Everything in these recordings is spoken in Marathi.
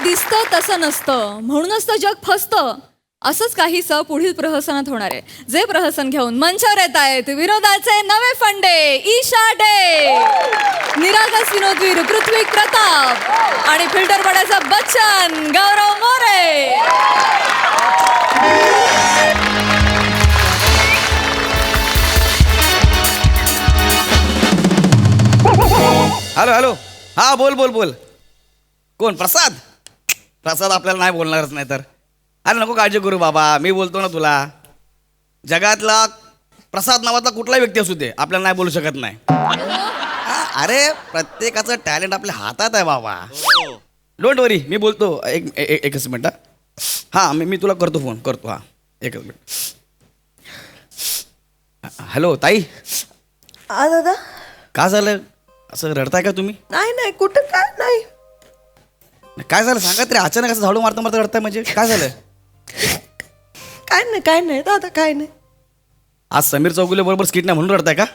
दिसतं तसं नसतं, म्हणूनच तर जग फसतं. असंच काहीसं पुढील प्रहसनात होणार आहे. जे प्रहसन घेऊन मंचावर येत आहेत विनोदाचे नवे फंडे ईशा डे, निरागस विनोदवीर पृथ्वी प्रताप आणि फिल्टर पडायचा बच्चन गौरव मोरे. हॅलो हॅलो, हा बोल बोल बोल. कोण? प्रसाद? प्रसाद आपल्याला नाही बोलणारच नाही तर. अरे नको काळजी करू बाबा, मी बोलतो ना तुला. जगातला प्रसाद नावाचा कुठलाही व्यक्ती असू दे, आपल्याला नाही बोलू शकत नाही. अरे प्रत्येकाचं टॅलेंट आपल्या हातात आहे बाबा. डोंट वरी, मी बोलतो. एकच मिनिट. हां मी तुला करतो, फोन करतो. हां एकच मिनिट. हॅलो ताई. दादा का झालं? असं रडताय का तुम्ही? नाही नाही, कुठं काय नाही. काय झालं सांगा तरी. अचानक असं झाडू मारता मारता रडताय म्हणजे काय झालं? काय नाही दादा, काय नाही. आज समीर चौगुले बरोबर स्किट नाही म्हणून रडताय का?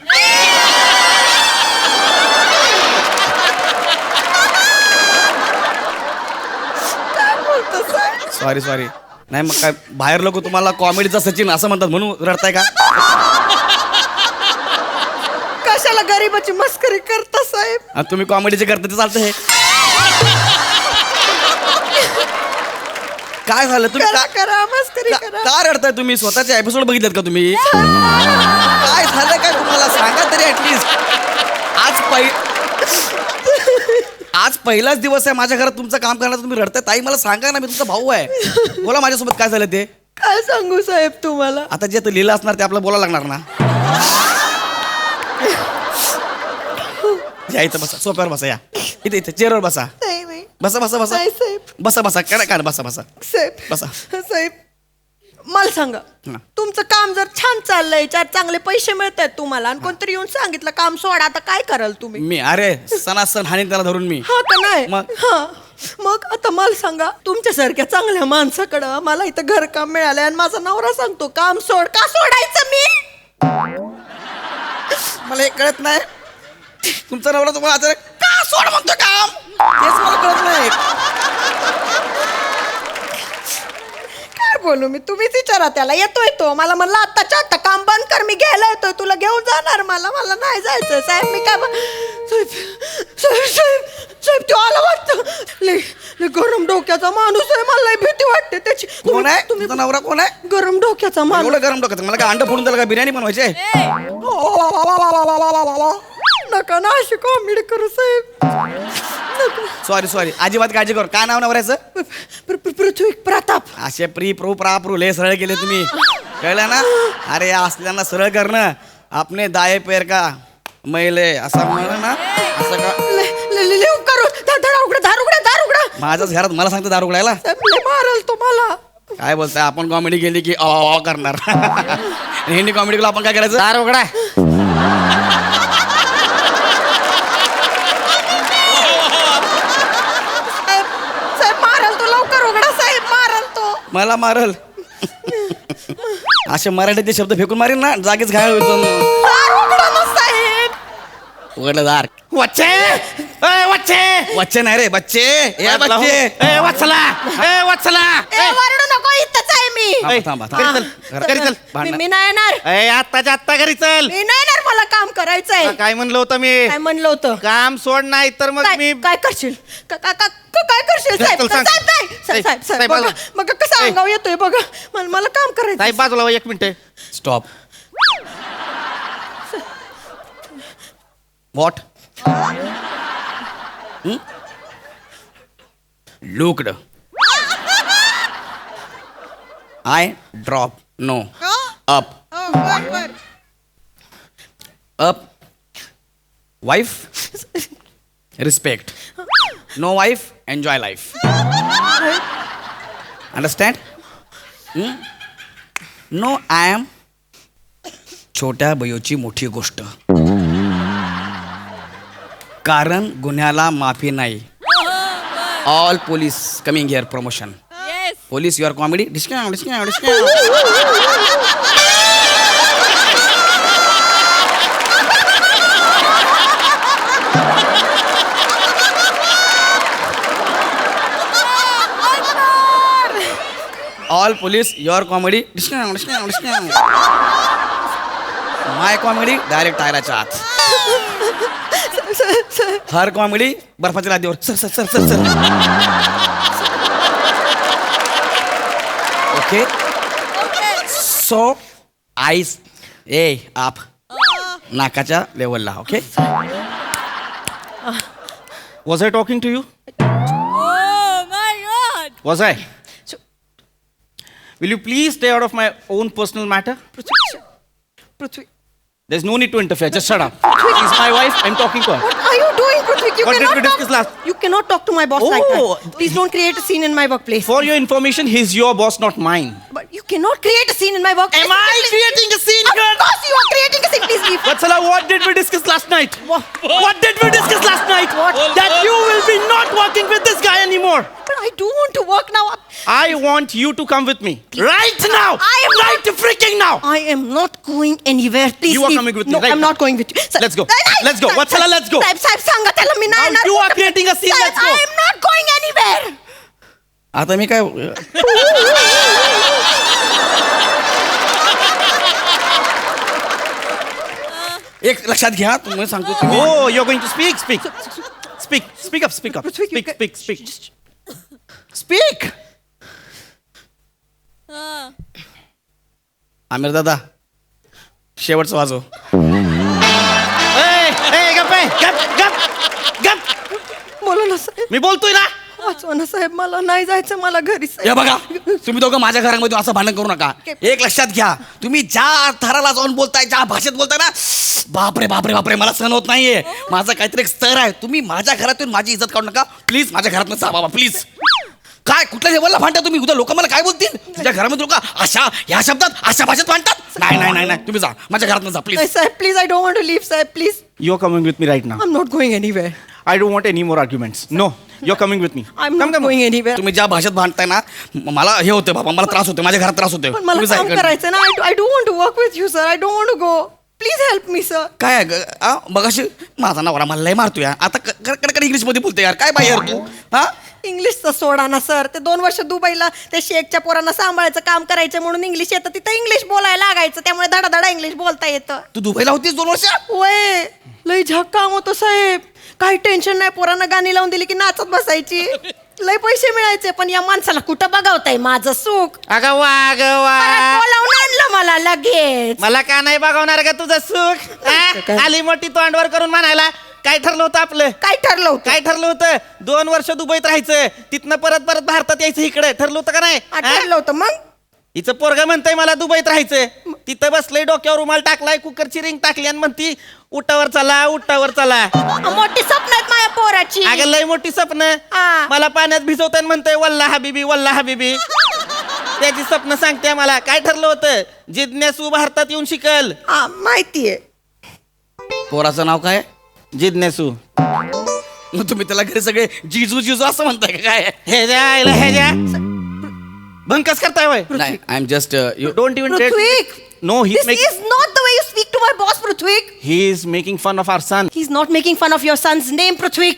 Sorry sorry. नाही मग काय बाहेर लोक तुम्हाला कॉमेडीचा सचिन असं म्हणतात म्हणून रडताय का? कशाला गरीबाची मस्करी करता साहेब? तुम्ही कॉमेडीचे करता ते चालतं. हे काय झालं? तुम्ही करा मस्करी करा. का रडताय तुम्ही? स्वतःचे एपिसोड बघितलेत का तुम्ही? काय झालं काय तुम्हाला सांगा तरी ऍटलीस्ट. आज पहिलाच दिवस आहे माझ्या घरात तुमचं काम करण्याचं, तुम्ही रडताय. ताई मला सांगा ना, मी तुमचा भाऊ आहे. बोला माझ्यासोबत काय झालं ते. काय सांगू साहेब तुम्हाला? आता जे लिहिलं असणार ते आपल्याला बोलायला लागणार ना. या इथं बसा, सोप्यावर बसा. या इथे इथे चेअरवर बसा. नाही नाही बसा बसा बसा नाही साहेब. बसा बसा. काय काय बसा बसा साहेब बसा. साहेब मला सांगा, हा. तुमचं काम जर छान चाललंय, चांगले पैसे मिळत आहेत तुम्हाला, आणि कोणतरी येऊन सांगितलं काम सोडा, आता काय कराल तुम्ही? मी अरे सणासण हानी त्याला धरून मी. हा का नाही? मग? हा मग आता मला सांगा, तुमच्यासारख्या चांगल्या माणसाकडं मला इथं घरकाम मिळालंय आणि माझा नवरा सांगतो काम सोड. का सोडायचं मी? मला हे कळत नाही. तुमचा नवरा तुम्हाला अचानक का सोड म्हणतो काम, तेच मला कळत नाही. काय बोलू मी? तुम्हीच विचारा त्याला. येतोय तो, मला म्हणला आत्ताच्या आत्ता काम बंद कर, मी घ्यायला येतोय, तुला घेऊन जाणार. मला नाही जायचं साहेब. मी काय साहेब साहेब साहेब साहेब तो आला वाटतं. लय गरम डोक्याचा माणूस आहे, मला लय भीती वाटते त्याची. कोण आहे तुमचा नवरा? कोण आहे? गरम डोक्याचा माणूस. एवढं गरम डोक्याचं? मला काय अंड फोडून त्याला काय बिर्याणी बनवायचे? नका ना अशी कॉमेडी करू साहेब. सॉरी सॉरी, अजिबात काळजी करू. काय नाव नवऱ्याचं? पृथ्वी प्रताप. असे प्रू लय सरळ केले तुम्ही, कळलं ना? अरे असल्याना सरळ करणं. आपने दाये पैर का मैले असं म्हणा ना. असं का करू? दार उघडा. माझ्याच घरात मला सांगतो दार उघडायला? मारल तुम्हाला. काय बोलताय? आपण कॉमेडी केली की अ करणार. हिंदी कॉमेडी केला आपण काय करायचं? दार उघडा. साहेब मारल तो, लवकर उघडा साहेब, मारल तो. मला मारल? असे मराठीचे शब्द फेकून मारीन ना, जागीच घायल होतो. दार उघडा ना साहेब. उघडलं दार. वच्चे वच्चे नाही रे, बच्चे. ए बच्चे, वत्सला वरडू नको, इथंच आहे मी. थांबा घरी चल. मी नाही येणार. आत्ताच्या आत्ता घरी चल. मी नाही येणार, मला काम करायचंय. काय म्हणलं होतं मी? काय म्हणलं होतं? काम सोड, नाही तर मग मी काय करशील? काय करशील साहेब? चल, सांग. साहेब बघा बघा कसं अंगावर येतोय बघा. मला काम करायचं. साहेब बाजूला हो, 1 minute. Stop. What? Looked. I drop. No. Up. Up. Wife respect. No wife enjoy life. Understand? No I am छोट्या बयोची मोठी गोष्ट. कारण गुन्ह्याला माफी नाही. All police coming here promotion. Police your comedy. All police your comedy my comedy direct टायराच्या आत. हर कॉमेडी बर्फाच्या लादीवर. Sir sir sir sir sir. Okay so ice ए आप नाकाच्या लेवलला. Okay was I talking to you? Was I? Will you please stay out of my on personal matter? Prithvi, There's no need to interfere. Just shut up. She's my wife. I'm talking to her. what are you doing, Prithvi? You What did cannot we discuss talk. last? You cannot talk to my boss like Oh. that. Please don't create a scene in my workplace. For your information, he's your boss, not mine. But you cannot create a scene in my workplace. Am I creating a scene Of here? course you are creating a scene. Please leave. Vatsala, what did we discuss last night? What did we discuss last night? What? That you will be not working with this guy anymore. But I do want to work now. I want you to come with me. Right now. I am right freaking now. I am not going anywhere. Please You are leave. coming with me No, right I'm now. not going with you. Sir, Let's go. Sahib, Let's go. Sahib, Vatsala, let's go. Sahib, सांगा त्याला मी नाही Now येणार. you are creating a scene. Sahib, Let's go. I am not going anywhere. आता मी काय एक लक्षात घ्या तुम्ही सांगतो तुम्ही Oh, you're going to speak? Speak. Speak. Speak up. Speak up. Prithvi, you Speak. can- Speak. Speak. Speak. Aamir दादा शेवटचं वाजव. Hey, hey, गप आहे. गप. बोला ना साहेब. मी बोलतोय ना. वाचवा ना साहेब, मला नाही जायचं, मला घरी साहेब. हे बघा तुम्ही दोघं माझ्या घरामध्ये असं भांडण करू नका. एक लक्षात घ्या तुम्ही ज्या थराला जाऊन बोलताय ज्या भाषेत बोलताय ना, बापरे बापरे बापरे मला सहन होत नाहीये. माझा काहीतरी एक स्तर आहे. तुम्ही माझ्या घरातून माझी इज्जत काढू नका प्लीज. माझ्या घरातून जा बाबा प्लीज. काय कुठल्या लेवलला भांडता तुम्ही? उद्या लोक मला काय बोलतील? तुझ्या घरामध्ये लोक अशा ह्या शब्दात अशा भाषेत भांडतात. नाही नाही नाही नाही तुम्ही जा माझ्या घरातून जा नाही प्लीज. साहेब, please, I don't want to leave साहेब, please. You're coming with me right now. I am not going anywhere. I don't want any more arguments. No, you're coming with me. I am not going anywhere. तुम्ही ज्या भाषेत भांडताय ना मला हे होतं बाबा, मला त्रास होतो, माझ्या घरात त्रास होतोय. पण मला तुम्ही जा काम इकडनं. करायचं ना. I don't want to work with you sir. I don't want to go. Please help me sir. काय आहे ग? आ, मगाशी माझा नवरा मला लय मारतोय आता कडकड इंग्लिश मध्ये बोलते यार. काय बाई यार तू? हा इंग्लिशचं सोडा ना सर. ते 2 वर्ष दुबईला त्या शेखच्या पोरांना सांभाळायचं काम करायचं म्हणून इंग्लिश येतं. तिथं इंग्लिश बोलायला लागायचं, त्यामुळे धडा धडा इंग्लिश बोलता येतं. तू दुबईला होतीस 2 वर्ष? वय लय झाक काम होतं साहेब. काही टेन्शन नाही. पोरांना गाणी लावून दिली की नाचत बसायची. लय पैसे मिळायचे. पण या माणसाला कुठं बघावताय माझं सुख. अगं वा परत बोलावून आणलं मला लगेच. मला का नाही बघवणार का तुझं सुख? आ? आली मोठी तोंडवर करून म्हणायला काय ठरलं होतं आपलं? काय ठरलं होतं? काय ठरलं होतं? 2 वर्ष दुबईत राहायचं, तिथनं परत परत भारतात यायचं इकडे. ठरलं होतं का नाही? हा, ठरलं होतं मग. हिचं पोरगा म्हणतंय मला दुबईत राहायचं. तिथं बसलंय, डोक्यावर रुमाल टाकलाय, कुकरची रिंग टाकली आणि म्हणती उठावर चला उठावर चला. मोठी स्वप्न आहेत माझ्या पोराची. अगं लय मोठी स्वप्न. हा. मला पाण्यात भिजवताना म्हणतोय वल्ला हबीबी वल्ला हबीबी. त्याची स्वप्न सांगते मला. काय ठरलं होतं? जिज्ञासू भारतात येऊन शिकल. हा, माहितीये. पोराचं नाव काय? जिज्ञासू. मग तुम्ही त्याला घरी सगळे जिजू जिजू असं म्हणताय का काय? हे ज्या भंकस करताय वय. नाही I am just you don't even Prithvi, no he this is not the way you speak to my boss, Prithvi. he is making fun of our son. He's not making fun of your son's name, Prithvi.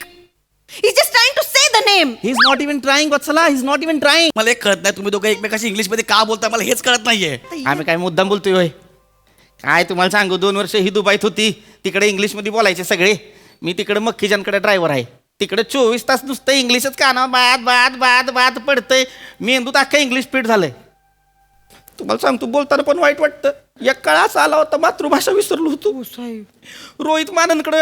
He's just trying to say the name. He's not even trying, Vatsala. He's not even trying. मला एक कळत नाही तुम्ही दोघं एकमेकाशी इंग्लिश मध्ये का बोलताय मला हेच कळत नाहीये. आम्ही काय मुद्दाम बोलतोय होय? काय तुम्हाला सांगू, 2 वर्ष ही दुबईत होती. तिकडे इंग्लिश मध्ये बोलायचे सगळे. मी तिकडे मक्खीजांकडे ड्रायव्हर आहे. तिकडे 24 तास नुसतं इंग्लिशच कानावर बाद बाद बाद बाद पडतंय. मेंदूत अख्खा इंग्लिश फिट झालंय. तुम्हाला सांगतो बोलताना पण वाईट वाटतं. एक काळ असा आला होता मातृभाषा विसरलो होतो. रोहित माननकडे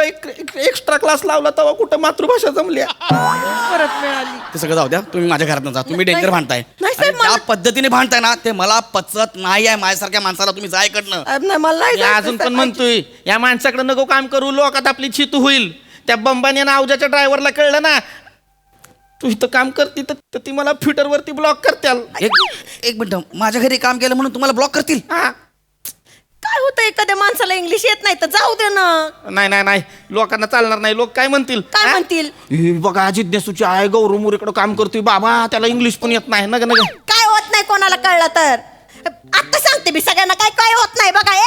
एक्स्ट्रा क्लास लावला तेव्हा कुठं मातृभाषा जमल्या. परत मिळाली. ते सगळं जाऊ द्या. तुम्ही माझ्या घरात जा. तुम्ही डेंजर भांडताय. नाही, आणि साहेब, ज्या मला- पद्धतीने भांडताय ना ते मला पचत नाही आहे. माझ्यासारख्या माणसाला तुम्ही जा इकडनं. नाही, मला नाही मी जायचं, अजून पण साहेब. म्हणतोय या माणसाकडे नको काम करू. लोकात आपली चितू होईल. त्या बंबाने अवजाच्या ड्रायव्हरला कळलं ना तू इथं काम करते तर ती मला ट्विटरवरती ब्लॉक करत्याल. एक मिनिट माझ्या घरी काम केलं म्हणून तुम्हाला ब्लॉक करतील? हा. काय होतं एखाद्या माणसाला इंग्लिश येत नाही तर जाऊ दे ना. नाही नाही नाही लोकांना चालणार नाही. लोक काय म्हणतील? काय हा? म्हणतील? हे बघा जिज्ञासूची आहे गौरव मोरेकडे काम करतोय बाबा त्याला इंग्लिश पण येत नाही. नग नग काय होत नाही कोणाला कळलं तर. आता सांगते मी सगळ्यांना काय काय होत नाही बघा.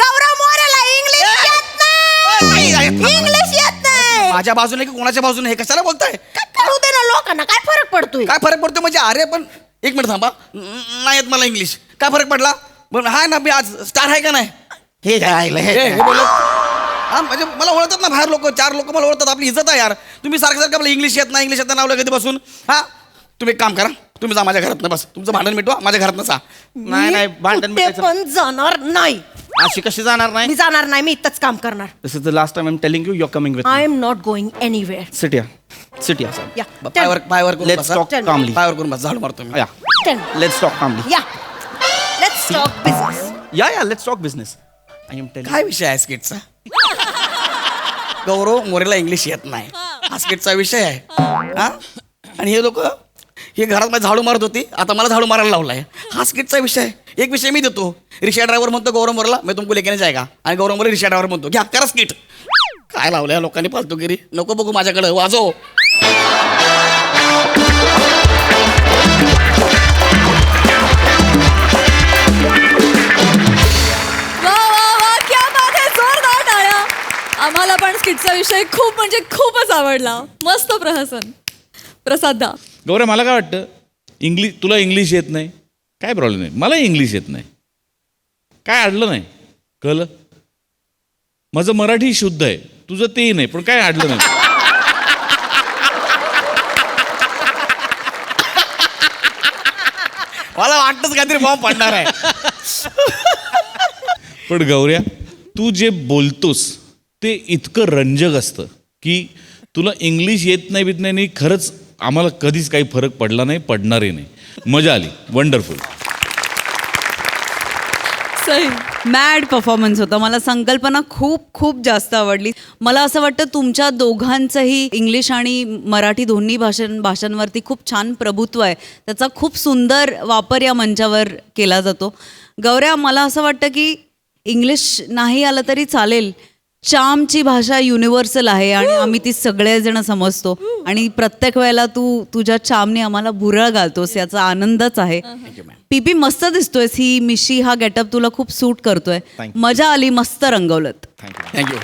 गौरव मोरेला इंग्लिश येत नाही. इंग्लिश येत नाही. माझ्या बाजूने की कोणाच्या बाजूने हे कशाला बोलताय? काय करू दे ना लोकांना. काय फरक पडतोय? काय फरक पडतो म्हणजे? अरे पण एक मिनिट थांबा. नाही येत मला इंग्लिश. काय फरक पडला? बरं हाय ना, मी आज स्टार आहे का नाही? हे काय हे बोलत हा, म्हणजे मला ओळखतात ना बाहेर लोक, 4 लोक मला ओळखतात. आपली इज्जत आहे यार. तुम्ही सारखं सारखं आपलं इंग्लिश येत नाही, इंग्लिश येत नाव कधी बसून. हा, तुम्ही एक काम करा, तुम्ही जा माझ्या घरात बस. तुमचं भांडण मिटवा, माझ्या घरात जा. नाही भांडण ते मिटायचं. पण जाणार नाही. अशी कशी जाणार नाही? मी जाणार नाही. मी इथंच काम करणार. This is the last time I am telling you, you are coming with I am not going anywhere. Sit या, सिट या. या पायवर करून लेट्स बसा. टॉक कामली. पायवर करून बस. झाडू मारतो मी. या, लेट्स टॉक कामली. या लेट्स टॉक बिझनेस. या let's talk business. I am telling. काय विषय आहे स्किटचा? गौरव मोरेला इंग्लिश येत नाही, हा स्किटचा विषय आहे. हा, आणि हे लोक हे घरात माझी झाडू मारत होती, आता मला झाडू मारायला लावलाय. हा स्किटचा विषय आहे. एक विषय मी देतो. रिक्षा ड्रायव्हर म्हणतो गौरव मोरेला, मी तुमको लेके नाही जाएगा, आणि गौरव मोरे रिक्षा ड्रायव्हर म्हणतो घ्या करा स्किट. काय लावलंय या लोकांनी फालतूगिरी. नको बघू माझ्याकडे, वाजव. वा वा वा, क्या बात आहे. जोरदार टाळ्या. आम्हाला पण स्किटचा विषय खूप म्हणजे खूपच आवडला. मस्त प्रहसन. प्रसाद दा. गौरव, मला काय वाटतं, तुला इंग्लिश येत नाही, काय प्रॉब्लेम नाही. मला इंग्लिश येत नाही, काय अडलं नाही. कळलं? माझं मराठी शुद्ध आहे, तुझं तेही नाही, पण काय अडलं नाही. मला वाटतंच काहीतरी बॉम्ब पडणार आहे. पण गौऱ्या, तू जे बोलतोस ते इतकं रंजक असतं की तुला इंग्लिश येत नाही बीत नाही, खरंच आम्हाला कधीच काही फरक पडला नाही, पडणारही नाही. मजा आली. वंडरफुल. सही. मॅड परफॉर्मन्स होता. मला संकल्पना खूप खूप जास्त आवडली. मला असं वाटतं तुमच्या दोघांचंही इंग्लिश आणि मराठी दोन्ही भाषांवरती खूप छान प्रभुत्व आहे. त्याचा खूप सुंदर वापर या मंचावर केला जातो. गौऱ्या, मला असं वाटतं की इंग्लिश नाही आलं तरी चालेल. चामची भाषा युनिव्हर्सल आहे आणि आम्ही ती सगळेजण समजतो, आणि प्रत्येक वेळेला तू तुझ्या चामने आम्हाला भुरळ घालतोस, याचा आनंदच आहे. पीपी मस्त दिसतोयस. ही मिशी, हा गेटअप तुला खूप सूट करतोय. Thank you. मजा आली. मस्त रंगवलत. थँक्यू.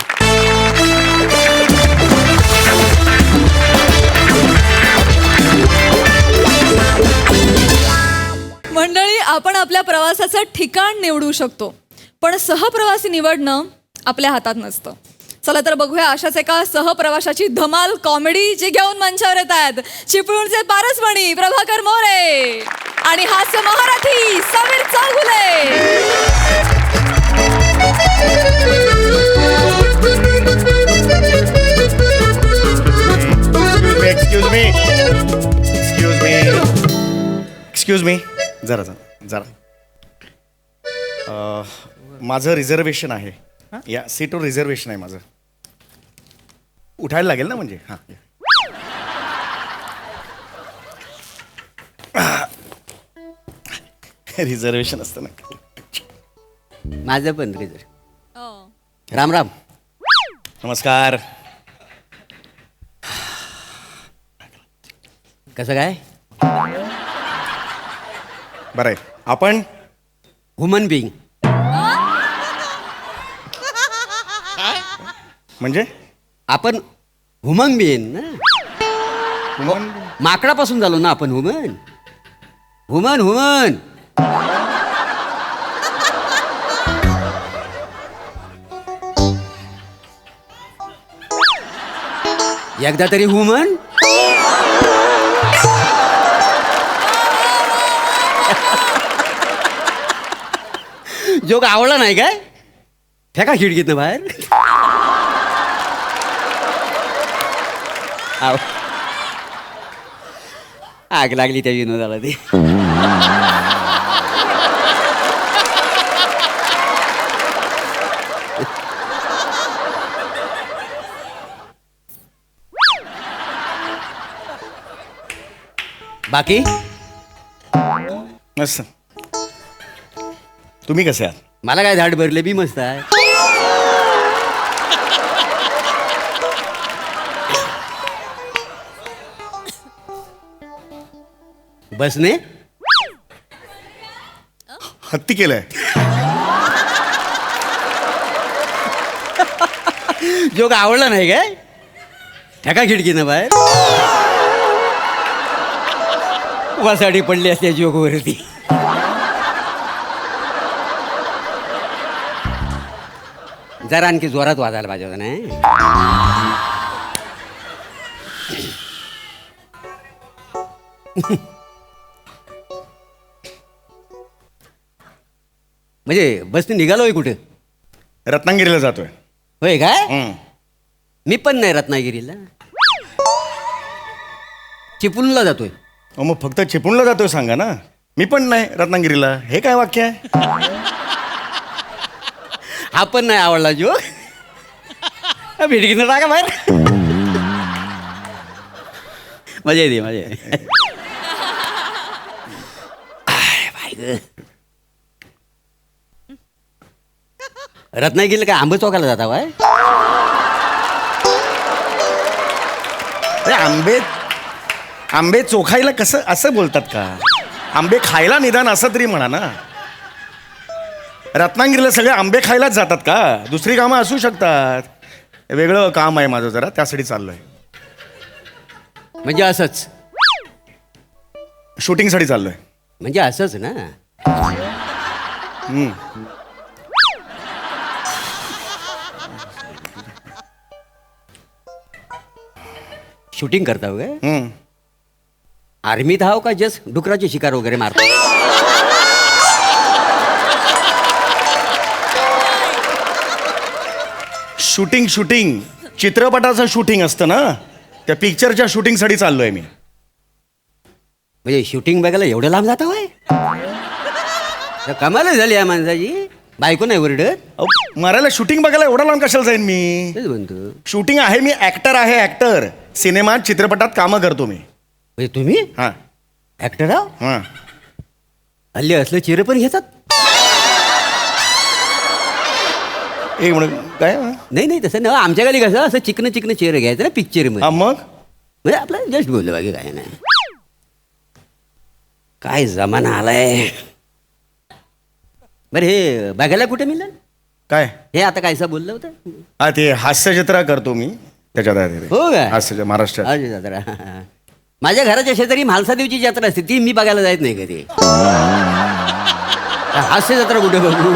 मंडळी, आपण आपल्या प्रवासाचं ठिकाण निवडू शकतो, पण सहप्रवासी निवडणं आपल्या हातात नसतं. चला तर बघूया अशाच एका सहप्रवासाची धमाल कॉमेडी जी घेऊन मंचावर येत आहेत चिपळूणचे पारसमणी प्रभाकर मोरे आणि हास्य महारथी समीर चौगुले. एक्सक्यूज मी जरा माझं रिझर्वेशन आहे. या सीटवर रिझर्वेशन आहे माझं. उठायला लागेल ना म्हणजे. हां, रिझर्वेशन असतं ना. माझं पण राम राम. नमस्कार. कसं काय? बरं आहे. आपण ह्युमन बिईंग. म्हणजे आपण ह्युमन बिईंग ना. माकडापासून झालो ना आपण. Human human human. एकदा तरी ह्युमन. जोक आवडला नाही काय? फेका खिडकीतनं बाहेर. आव. आग लागली त्या विनोदाला ती. बाकी मस्त. तुम्ही कसे आहात? मला काय झाड भरले, मी मस्त आहे. बसने हत्ती केलंय. जोक आवडला नाही काय? ठेका खिडकीनं बाहेर. वसाडी पडली असते जोगवरती. जरा आणखी जोरात वाजायला पाहिजे होतं नाही. म्हणजे बसने निघालोय कुठे? रत्नागिरीला जातोय. होय काय? हं. मी पण नाही रत्नागिरीला, चिपळूणला जातोय. मग फक्त चिपळूणला जातोय सांगा ना. मी पण नाही रत्नागिरीला. हे काय वाक्य आहे? हा पण नाही आवडला जो. भिडकीनं टाका बाहेर. मजा येते मजा येते. आय, बाई गं. रत्नागिरीला काय आंबे चौकाला जाता बाय? अरे आंबे चोखायला कसं असं बोलतात का? आंबे खायला निदान असं तरी म्हणा ना. रत्नागिरीला सगळे आंबे खायलाच जातात का? दुसरी कामं असू शकतात. वेगळं काम आहे माझं जरा, त्यासाठी चाललोय. म्हणजे असंच. शूटिंगसाठी चाललोय. म्हणजे असंच ना. हं. शूटिंग करता हो काय? हं. आर्मीत हाव का जस्ट डुकराची शिकार वगैरे मारतो? शूटिंग चित्रपटाचं शूटिंग असतं ना, त्या पिक्चरच्या शूटिंगसाठी चाललोय मी. म्हणजे शूटिंग बघायला एवढं लांब जाता होय? तर कमाल झाली या माणसाची. बायको नाही ओरडत? अहो, मरायला शूटिंग बघायला एवढा लांब कशाला जाईन मी? तेच म्हणतो. शूटिंग आहे, मी ऍक्टर आहे. ऍक्टर सिनेमात चित्रपटात कामं करतो मी. म्हणजे तुम्ही हां ऍक्टर आहो? हां. हल्ली असलं चिर पण घेतात? एक म्हणून काय? नाही नाही तसं ना. आमच्या गाली कसं असं चिकन चेहरे घ्यायचं ना पिक्चर मध्ये. हा मग म्हणजे आपलं जस्ट बोललं बाकी काय नाही. काय जमाना आलाय. बरं हे बघायला कुठे मिळेल? काय? हे आता कायसा बोललं होतं? हा ते हास्यजत्रा करतो मी त्याच्यात आहे ते. हो काय? हास्य महाराष्ट्रात. अरे जत्रा. माझ्या घराच्या शेजारी म्हालसादेवची जत्रा असते, ती मी बघायला जात नाही कधी. हास्य जत्रा कुठे बघू?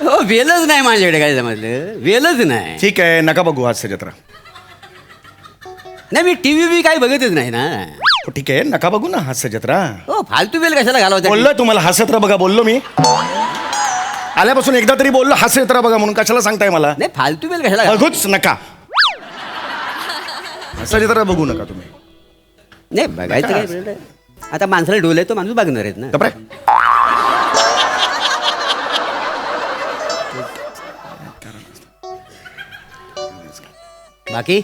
हो वेलच नाही माझ्याकडे. काय समजलं? वेलच नाही. ठीक आहे, नका बघू हास्यजत्रा. नाही मी टीव्ही बी काही बघतच नाही ना. हो, ठीक आहे, नका बघू ना हास्यजत्रा. हो फालतू वेल कशाला घालवता? बोललो तुम्हाला हास्यजत्रा बघा, बोललो मी. आल्यापासून एकदा तरी बोललो हास्यजत्रा बघा म्हणून. कशाला सांगताय मला? नाही फालतू वेल कशाला घालवता? बघूच नका. हास्यजत्रा बघू नका तुम्ही. नाही बघायचं काय आपल्याला? आता माणसाला डोले तो माणूस बघणार आहेत ना. गप्प रे. बाकी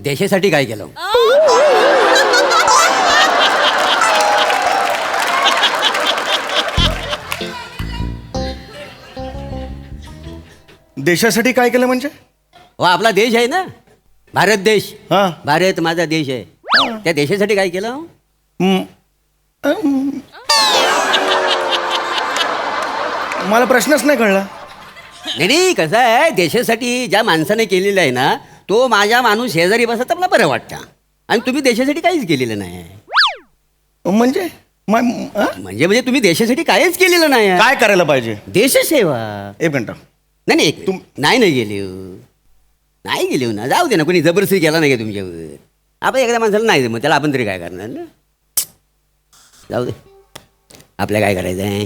देशासाठी काय केलं? देशासाठी काय केलं म्हणजे? हो आपला देश आहे ना, भारत देश. हा. भारत माझा देश आहे. त्या देशासाठी काय केलं? हम्म. मला प्रश्नच नाही कळला. नाही नाही कसं आहे, देशासाठी ज्या माणसाने केलेलं आहे ना, तो माझ्या माणूस शेजारी बसत आपला बरं वाटतं. आणि तुम्ही देशासाठी काहीच केलेलं नाही. म्हणजे म्हणजे तुम्ही देशासाठी काहीच केलेलं नाही. काय करायला पाहिजे? देशसेवा. एक मिनिट. नाही नाही नाही गेले नाही गेले ना. जाऊ दे ना, कोणी जबरदस्ती केला नाही का तुमच्यावर? आपण एखाद्या माणसाला नाही जमत, त्याला आपण तरी काय करणार ना. जाऊ दे, आपल्या काय करायचं आहे.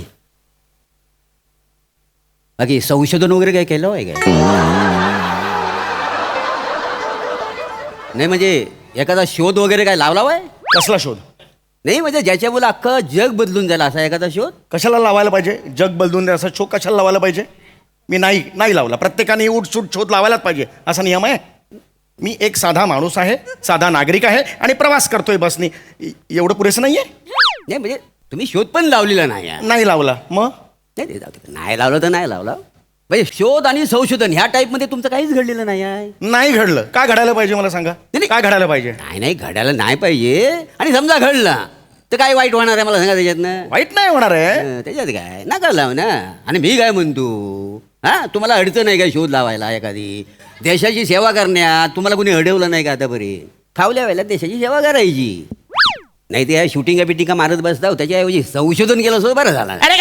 बाकी संशोधन वगैरे काय केलं आहे काय? नाही म्हणजे एखादा शोध वगैरे काय लावला आहे? कसला शोध? नाही म्हणजे ज्याच्यामुळे अख्खं जग बदलून जाईल असा एखादा शोध. कशाला लावायला पाहिजे? जग बदलून द्या असा शोध कशाला लावायला पाहिजे? मी नाही लावला. प्रत्येकाने उठसूट शोध लावायलाच पाहिजे असा नियम आहे? मी एक साधा माणूस आहे, साधा नागरिक आहे आणि प्रवास करतोय बसनी. एवढं पुरेसं नाहीये? नाही म्हणजे तुम्ही शोध पण लावलेला नाही आहे. नाही लावला मग? नाही जाऊ दे. नाही लावलं तर नाही लावला. म्हणजे शोध आणि संशोधन ह्या टाईपमध्ये तुमचं काहीच घडलेलं नाही आहे. नाही घडलं. काय घडायला पाहिजे मला सांगा? नाही. काय घडायला पाहिजे? नाही घडायला नाही पाहिजे. आणि समजा घडला तर काय वाईट होणार आहे मला सांगा त्याच्यातनं वाईट नाही होणार आहे. त्याच्यात काय नका लाव ना. आणि मी काय म्हणतो हा तुम्हाला अडचण आहे का शोध लावायला एखादी देशाची सेवा करण्यात तुम्हाला कोणी अडवलं नाही का आतापर्यंत फावल्या वेळेला देशाची सेवा करायची नाही ते शूटिंगा बिटिंगा मारत बसता त्याच्याऐवजी संशोधन केलं असं बरं झालं. अरे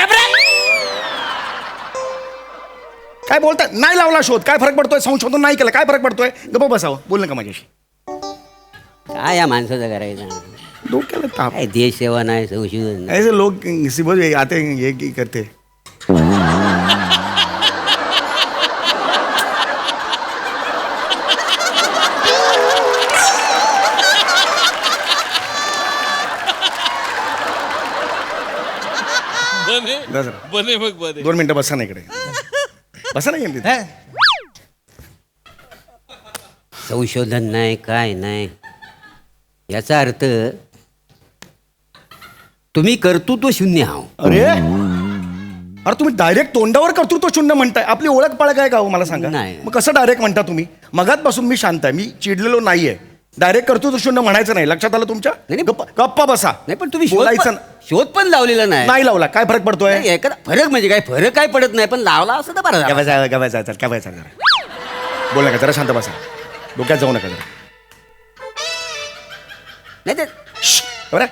काय बोलताय? नाही लावला शोध, काय फरक पडतोय? संशोधन नाही केलं, काय फरक पडतोय? गप्प बसावं, बोल नका माझ्याशी. काय या माणसाचं करायचं डोक्याला ताप. काय देश सेवा नाही संशोधन नाही. ऐसे लोग सिबल आते ये की करते. बस. बने मग बने. 2 मिनिटं बसा ना इकडे. बसा ना तिथे. संशोधन नाही काय नाही याचा अर्थ तुम्ही कर्तृत्व शून्य आहो. अरे अरे तुम्ही डायरेक्ट तोंडावर कर्तृत्व शून्य म्हणताय. आपली ओळख पाळख आहे का हो मला सांगा. नाही. मग कसं डायरेक्ट म्हणता तुम्ही? मगातपासून मी शांत आहे, मी चिडलेलो नाहीये. डायरेक्ट कर्तृत्व शून्य म्हणायचं नाही, लक्षात आलं तुमच्या? नाही. गप्पा बसा. नाही पण तुम्ही बोलायचं शोध पण लावलेला नाही. नाही लावला, काय फरक पडतोय? नाही, एखादा फरक म्हणजे काय फरक काय पडत नाही पण लावला असं तर बरं झालं. गवायचा बोल नका, जरा शांत बसा, डोक्यात जाऊ नका जरा. नाही ते बरं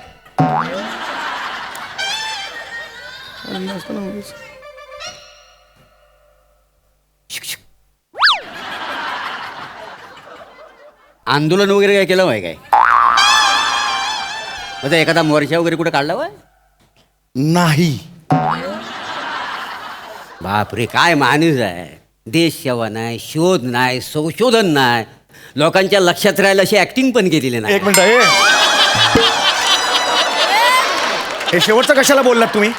आंदोलन वगैरे काय केलं होय काय म्हणजे एखादा मोर्चा वगैरे कुठे काढला होय? नाही. बापरे काय माणूस आहे. देश सेवा नाही शोध नाही संशोधन नाही लोकांच्या लक्षात राहायला अशी ऍक्टिंग पण केलेली नाही. एक मिनिट हे शेवटचं कशाला बोललात तुम्ही?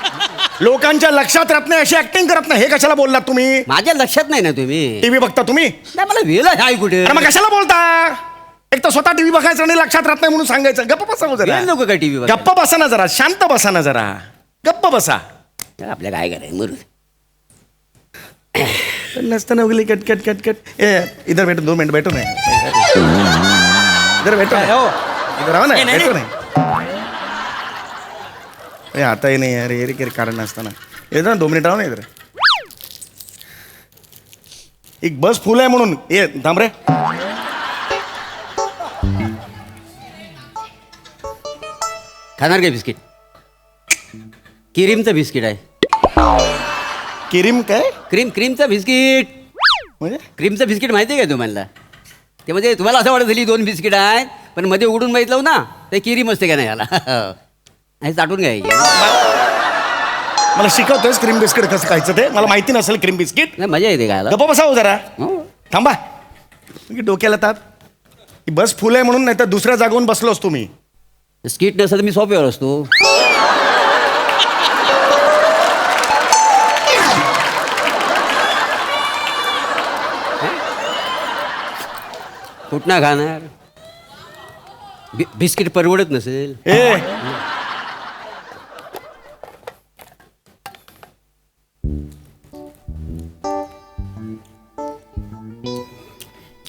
लोकांच्या लक्षात राहत नाही अशी ऍक्टिंग करत नाही, हे कशाला बोललात तुम्ही? माझ्या लक्षात नाही ना तुम्ही. टीव्ही बघता तुम्ही? नाही मला वेळ आहे कुठे. अरे मग कशाला बोलता? एक तर स्वतः टीव्ही बघायचं आणि लक्षात राहत नाही म्हणून सांगायचं. गप्प बसा हो जरा. वेळ नको का टीव्ही गप्प बसा ना जरा, शांत बसा ना जरा, गप्प बसा. आपल्या काय करायचं मरू. नसताना उगली कट कट कट कट. इधर बैठो, 2 मिनट बैठो नाही. इधर बैठो नाही. इधर आओ ना, बैठो नाही. आता ही नाही यार, ये कारण नसताना इधर ना 2 मिनिट राहो ना इधर. एक बस फुल आहे म्हणून ये थांब रे. खाणार काय बिस्किट? क्रीमचं बिस्किट आहे. किरीम काय क्रीमचं बिस्किट. म्हणजे? क्रीमचं बिस्किट माहिती आहे का तुम्हाला? ते म्हणजे तुम्हाला असं वाटत झाली 2 बिस्किट आहेत पण मध्ये उडून माहितलं ना ते क्रीम असते का नाही याला हे चाटून घ्यायचे. मला शिकवतोयस क्रीम बिस्किट कसं खायचं ते? मला माहिती नसेल क्रीम बिस्किट. नाही मजा येते काय गप्पा बसावं जरा. थांबा, डोक्याला ताप. ही बस फुल आहे म्हणून, नाही तर दुसऱ्या जागेवरून बसलो असतो मी. बिस्किट नसतं तर मी सोप्यावर असतो. कुठं खाणार बिस्किट परवडत नसेल. ए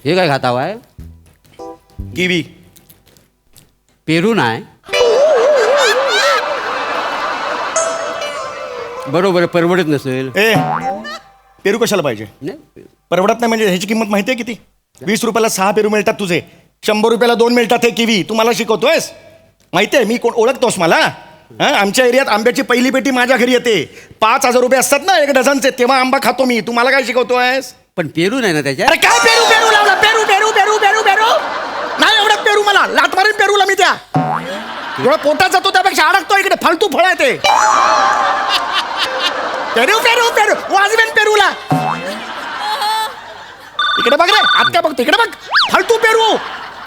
हे काय खाता आहे? किवी. पेरू नाही. बरोबर परवडत नसेल. ए पेरू कशाला पाहिजे? नाही परवडत नाही म्हणजे ह्याची किंमत माहिती आहे किती? 20 रुपयाला 6 पेरू मिळतात तुझे, 100 रुपयाला 2 मिळतात. हे किवी तू मला शिकवतोयस? माहिती आहे मी कोण? ओळखतोस मला? हां, आमच्या एरियात आंब्याची पहिली पेटी माझ्या घरी येते. 5,000 रुपये असतात ना 1 डझनचे, तेव्हा आंबा खातो मी. तू मला काय शिकवतोयस? पण पेरू नाही ना त्याच्यात. अरे काय पेरू पेरू लावला? पेरू पेरू पेरू पेरू पेरू नाही एवढं पेरू, मला लाट मारीन पेरूला मी. त्या एवढा पोटात जातो त्यापेक्षा अडकतो इकडे. फालतू फळ आहे ते. पेरू पेरू पेरू वाजवेन पेरूला. इकडे बघ रे, आत काय बघ, तिकडे बघ. फालतू पेरू.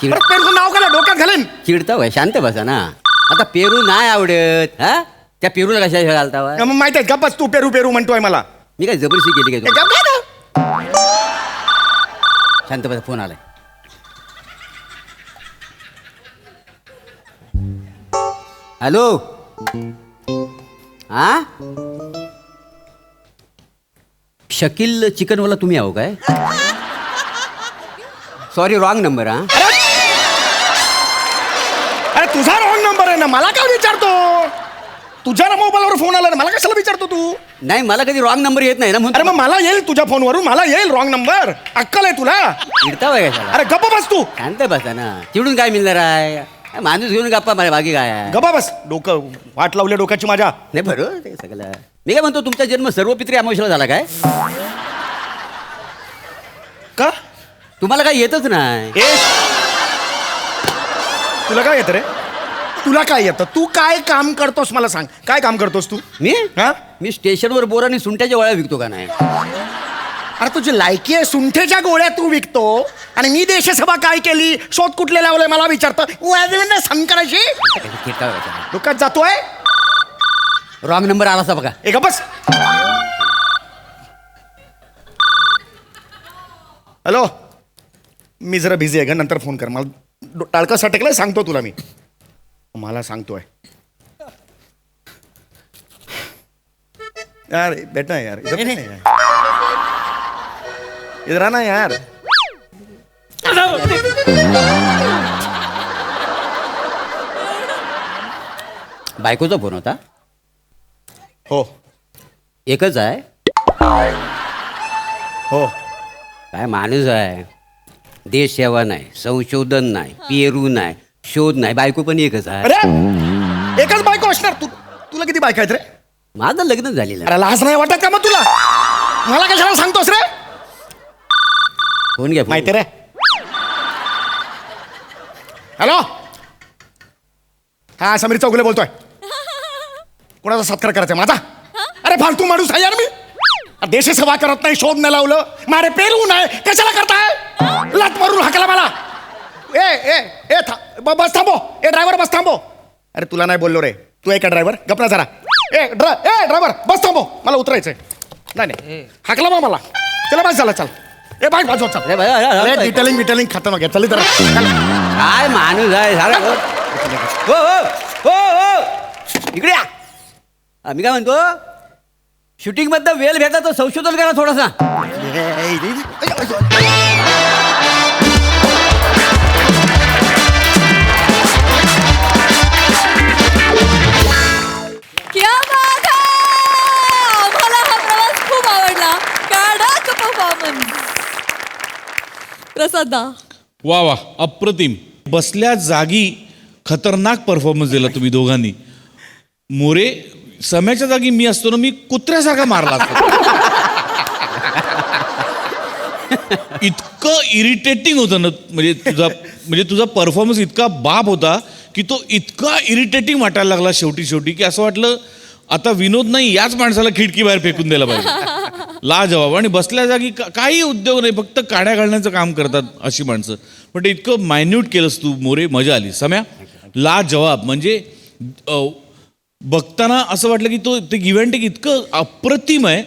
पेरूचं नाव काय डोक्यात घालेन. चिडता वय शांत बसा ना. आता पेरू नाही आवडत हा त्या पेरूला कशा घालता वय? मग माहिती आहे का बस तू पेरू पेरू म्हणतोय मला. मी काय जबरदस्ती केली काय? गप्प ना. शांत बसा फोन आलाय. हॅलो हा शकील चिकनवाला तुम्ही आहो काय? Sorry wrong number. हा अरे तुझा रॉंग नंबर आहे ना, मला काय विचारतो? तुझ्या मोबाईलवर फोन आला ना, मला कशाला विचारतो तू? नाही मला कधी रॉंग नंबर येत नाही ना अरे म्हणून मग मला येईल तुझ्या फोनवरून, मला येईल रॉंग नंबर. अक्कल आहे तुला? चिडता वय कशाला अरे गप्पा बस तू, शांत बसा ना. चिडून काय मिळणार आहे? माणूस घेऊन गप्पा मला बाकी काय आहे? गप्पा बस. डोकं वाट लावल्या डोक्याची माझ्या. नाही बरोबर ते सगळं. मी काय म्हणतो तुमचा जन्म सर्व पित्री अमावस्याला झाला काय? का? तुम्हाला काय येतच नाही. ए, तुला काय येतं रे? तुला काय येतं? तू काय काम करतोस मला सांग. काय काम करतोस तू? मी हा? मी स्टेशनवर बोर आणि सुंट्याच्या वळ्या विकतो का नाही? अरे तुझी लायकी आहे, सुंठेच्या गोळ्या तू विकतो आणि मी देशसभा काय केली, शोध कुठले लावले मला विचारतं. संकराशी डोक्यात जातोय. रॉंग नंबर आला असा बघा. एक बस. हॅलो, मी जरा बिझी आहे का, नंतर फोन कर मला. टाळका सटकलाय सांगतो तुला मी. मला सांगतोय यार, बेटा यार इधर नहीं यार, इधर आना यार. बायकोचा फोन होता. हो एकच आहे. हो. काय माणूस आहे. देश सेवा नाही, संशोधन नाही, पेरू नाही, शोध नाही. बायको पण एकच आहे. अरे एकच बायको असणार. तुला किती बायका आहेत रे? माझं लग्न झालेलं आहे. अरे लाज नाही वाटत का मग तुला? मला कशाला सांगतोस रे? फोन घ्या. माहिती रे. हॅलो, हा समीर चौगुले बोलतोय. कोणाचा सत्कार करायचा माझा? अरे फालतू माणूस आहे यार मी. देश सेवा करत नाही, शोध नाही लावलं, मारे पेरू नाही, कशाला करताय? लात मारून हाकला मला. ए ए ए बस थांबो. ए ड्रायव्हर बस थांबो. अरे तुला नाही बोललो रे. तू आहे का ड्रायव्हर? गपना जरा. ए ड्रायव्हर बस थांबो, मला उतरायचंय. नाही हाकला मग मला. चला बस झाला. चल ए बाय बाजू चल. अरे डिटेलिंग खतम घ्या. चल जरा. काय माणूस आहे सारा. हो हो हो हो इकडे या. मी काय म्हणतो, शूटिंग मधलं वेळ भेटा तर संशोधन करा थोडासा. क्या बात है! आम्हाला हा प्रवास खूप आवडला. कडक परफॉर्मन्स. प्रसाद दा. वा वा, अप्रतिम. बसल्या जागी खतरनाक परफॉर्मन्स दिला तुम्ही दोघांनी. मोरे, सम्याच्या जागी मी असतो ना, मी कुत्र्यासारखा मारला असतो. इतकं इरिटेटिंग होतं ना, म्हणजे तुझा परफॉर्मन्स इतका बाप होता की तो इतका इरिटेटिंग वाटायला लागला शेवटी की असं वाटलं आता विनोद नाही, याच माणसाला खिडकी बाहेर फेकून द्यायला पाहिजे. लाजवाब. आणि बसल्या जागी काही उद्योग नाही, फक्त काड्या घालण्याचं काम करतात अशी माणसं. पण ते इतकं मायन्यूट केलंस तू मोरे, मजा आली. सम्या, लाजवाब. म्हणजे बघताना असं वाटलं की तो ते गिव्ह अँड टेक इतकं अप्रतिम आहे.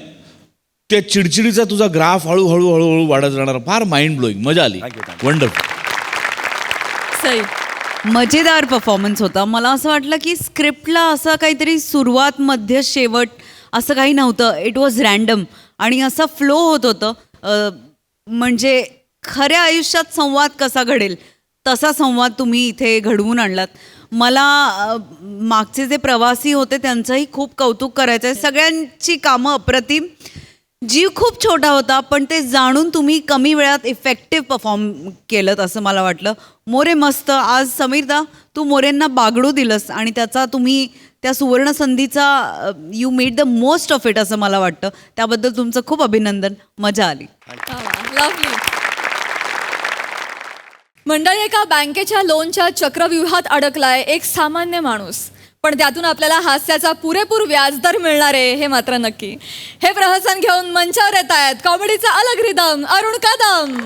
त्या चिडचिडीचा तुझा ग्राफ हळूहळू हळूहळू वाढत जाणार. फार माइंड ब्लोईंग. मजा आली. वंडरफुल. सई. मजेदार परफॉर्मन्स होता. मला असं वाटलं की स्क्रिप्टला असं काहीतरी सुरुवात मध्य शेवट असं काही नव्हतं. इट वॉज रॅन्डम आणि असं फ्लो होत होतं. म्हणजे खऱ्या आयुष्यात संवाद कसा घडेल तसा संवाद तुम्ही इथे घडवून आणलात. मला मागचे जे प्रवासी होते त्यांचंही खूप कौतुक करायचं आहे. सगळ्यांची कामं अप्रतिम. जीव खूप छोटा होता पण ते जाणून तुम्ही कमी वेळात इफेक्टिव्ह परफॉर्म केलं असं मला वाटलं. मोरे मस्त. आज समीरदा तू मोरेंना बागडू दिलंस आणि त्याचा तुम्ही त्या सुवर्ण संधीचा you made the most of it असं मला वाटतं. त्याबद्दल तुमचं खूप अभिनंदन. मजा आली. लवली. मंडळी, एका बँकेच्या लोनच्या चक्रव्यूहात अडकलाय एक सामान्य माणूस. पण त्यातून आपल्याला हास्याचा पुरेपूर व्याजदर मिळणार आहे हे मात्र नक्की. हे प्रहसन घेऊन मंचावर येत आहेत कॉमेडीचा अलग रिदम अरुण कदम,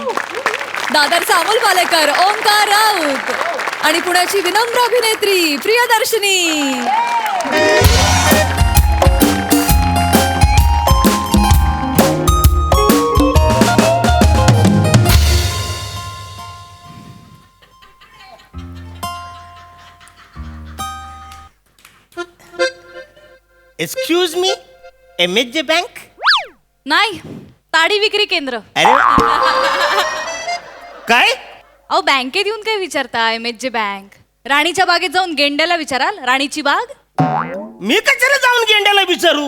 दादरचा अमोल पालेकर, ओंकार राऊत आणि पुण्याची विनम्र अभिनेत्री Priyadarshini. Excuse me, MHJ bank? नाही, ताडी विक्री केंद्र. अरे काय? अहो बँकेत येऊन काय विचारता MHJ बँक? राणीच्या बागेत जाऊन गेंड्याला विचाराल राणीची बाग. मी कशाला जाऊन गेंड्याला विचारू?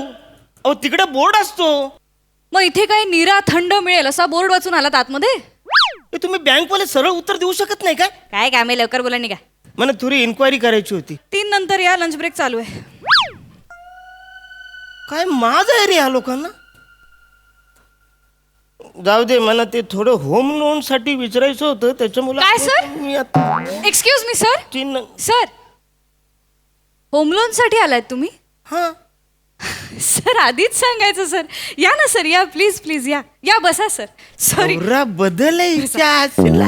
अहो तिकडे बोर्ड असतो. मग इथे काय निरा थंड मिळेल असा बोर्ड वाचून आलात आतमध्ये. ए, तुम्ही बँकवाले सरळ उत्तर देऊ शकत नाही काय? काय काम आहे लवकर बोला निघा. मला थोडी इन्क्वायरी करायची होती. 3 नंतर या, लंच ब्रेक चालू आहे. काय माज आहे रे या लोकांना. जाऊ दे, मला ते थोडं होम लोन साठी विचारायचं होतं त्याच्यामुळे. काय, सर? मी आता excuse me sir. 3 sir home loan साठी आलात तुम्ही? हा सर आधीच सांगायचं सर. या ना सर, या प्लीज प्लीज या. या बसा सर. सॉरी. नवरा बदलायचा असला.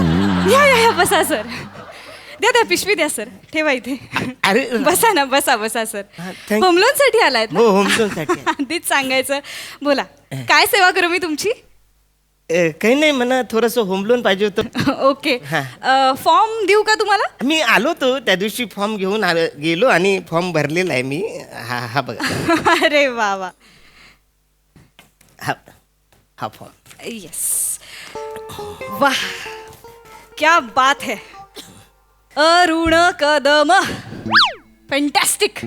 या बसा सर. द्या द्या पिशवी द्या सर. ठेवा इथे. अरे बसा ना, बसा सर. thank- होम लोन साठी आलायत ना? हो, होम लोन साठी. आधीच सांगायचं. बोला काय सेवा करू मी तुमची? काही नाही, मला थोडस होम लोन पाहिजे होतं. ओके. फॉर्म देऊ का तुम्हाला? मी आलो होतो त्या दिवशी, फॉर्म घेऊन गेलो आणि फॉर्म भरलेला आहे मी. हा बघा. अरे वा वा. हा फॉर्म. यस. वाह क्या बात है. अरुण कदम. फॅन्टॅस्टिक.